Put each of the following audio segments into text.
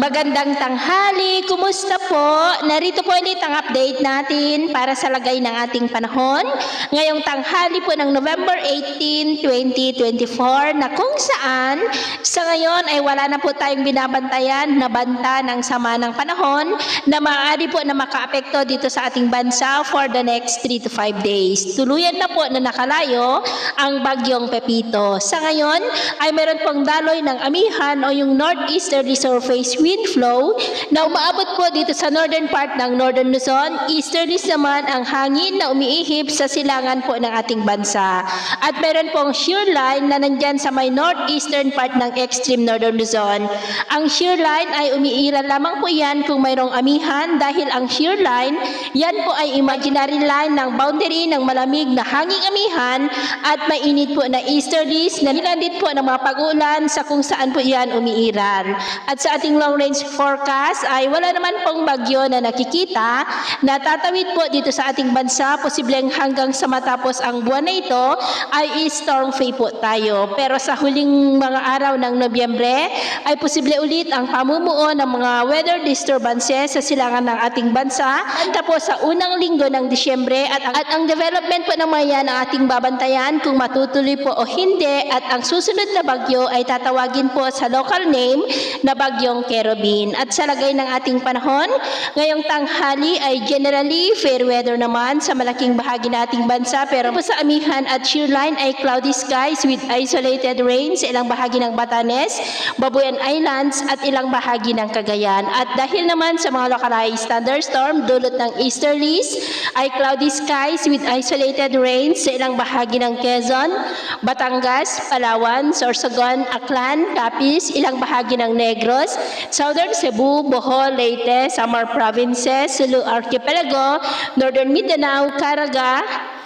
Magandang tanghali, kumusta po? Narito po ulit ang update natin para sa lagay ng ating panahon. Ngayong tanghali po ng November 18, 2024 na kung saan sa ngayon ay wala na po tayong binabantayan na banta ng sama ng panahon na maaari po na makaapekto dito sa ating bansa for the next 3 to 5 days. Tuluyan na po na nakalayo ang bagyong Pepito. Sa ngayon ay meron pong daloy ng amihan o yung northeasterly surface wind flow na umaabot po dito sa northern part ng Northern Luzon. Easterlies naman ang hangin na umiihip sa silangan po ng ating bansa. At meron pong shear line na nandyan sa may northeastern part ng extreme Northern Luzon. Ang shear line ay umiiral lamang po yan kung mayroong amihan dahil ang shear line, yan po ay imaginary line ng boundary ng malamig na hanging amihan at mainit po na easterlies na nilandit po ng mga pag-ulan sa kung saan po yan umiiral. At sa ating long range forecast ay wala naman pong bagyo na nakikita na tatawid po dito sa ating bansa. Posibleng hanggang sa matapos ang buwan na ito ay storm free po tayo. Pero sa huling mga araw ng Nobyembre ay posible ulit ang pamumuo ng mga weather disturbances sa silangan ng ating bansa. At tapos sa unang linggo ng Disyembre at ang development po ng mga yan ang ating babantayan kung matutuloy po o hindi. At ang susunod na bagyo ay tatawagin po sa local name na bagyong Kerubin. At sa lagay ng ating panahon, ngayong tanghali ay generally fair weather naman sa malaking bahagi ng ating bansa, pero po sa amihan at shear line ay cloudy skies with isolated rain sa ilang bahagi ng Batanes, Babuyan Islands at ilang bahagi ng Cagayan. At dahil naman sa mga localized thunderstorm dulot ng easterlies ay cloudy skies with isolated rain sa ilang bahagi ng Quezon, Batangas, Palawan, Sorsogon, Aklan, Capiz, ilang bahagi ng Negros, Southern Cebu, Bohol, Leyte, Samar Provinces, Sulu Archipelago, Northern Mindanao, Caraga,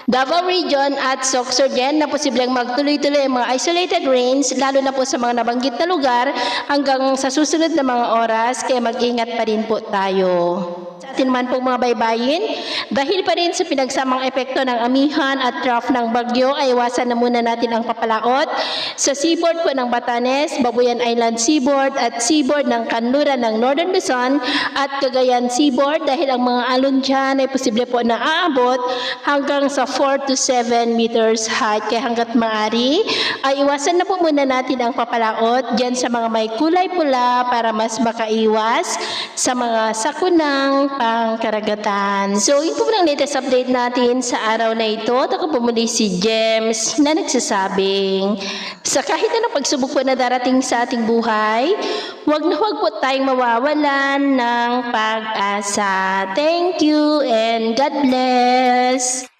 Davao Region at Sorsogon na posibleng magtuloy-tuloy ang mga isolated rains lalo na po sa mga nabanggit na lugar hanggang sa susunod na mga oras, kaya mag-ingat pa rin po tayo. Sa atin naman pong mga baybayin, dahil pa rin sa pinagsamang epekto ng amihan at trough ng bagyo ay iwasan na muna natin ang papalaot sa seaboard po ng Batanes, Babuyan Island seaboard at seaboard ng kanluran ng Northern Luzon at Cagayan seaboard dahil ang mga alon dyan ay posible po na aabot hanggang sa 4 to 7 meters height. Kaya hanggat maaari ay iwasan na po muna natin ang papalaot dyan sa mga may kulay pula para mas makaiwas sa mga sakunang pangkaragatan. So, ito po ang latest update natin sa araw na ito. At ako po muli si James na nagsasabing sa kahit anong pagsubok po na darating sa ating buhay, huwag na huwag po tayong mawawalan ng pag-asa. Thank you and God bless!